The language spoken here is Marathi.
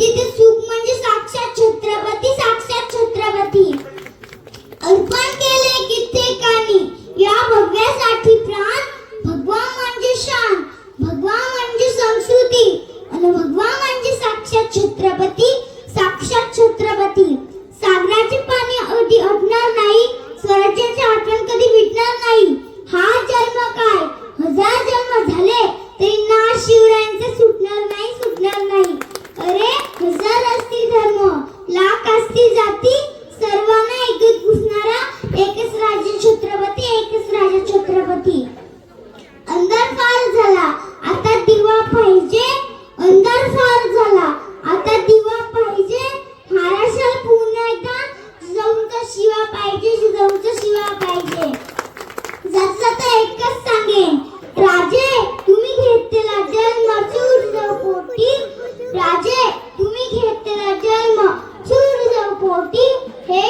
तिथे सुख म्हणजे साक्षात छत्रपती, साक्षात छत्रपती. अर्पण केले कित्येकानी या भगव्यासाठी प्राण. भगवा म्हणजे शान, भगवा म्हणजे संस्कृती आणि भगवा म्हणजे साक्षात छत्रपती, साक्षात छत्रपती. सागराचे पाणी कधी अटणार नाही, स्वराज्याची आठवण कधी मिटणार नाही. हा जन्म काय, हजार जन्म झाले तरी नाश शिवरायांचा सुटणार नाही, सुटणार नाही. अरे हजार असतील धर्म, लाख असतील जाती, सर्वांना एकच पुसणारा एकच राजा छत्रपती, एकच राजा छत्रपती. अंधार फार झाला आता दिवा पाहिजे, अंधार फार झाला आता दिवा पाहिजे. महाराष्ट्राला पुन्हा एकदा जिजाऊंचा शिवा पाहिजे, जिजाऊंचा शिवा पाहिजे. जाता जाता एकच सांगेन, राजे तुम्ही घेतलेला जन्म चूर जाऊ पोटी. राजे तुम्ही घेतलेला जन्म चूर जाऊ पोटी. हे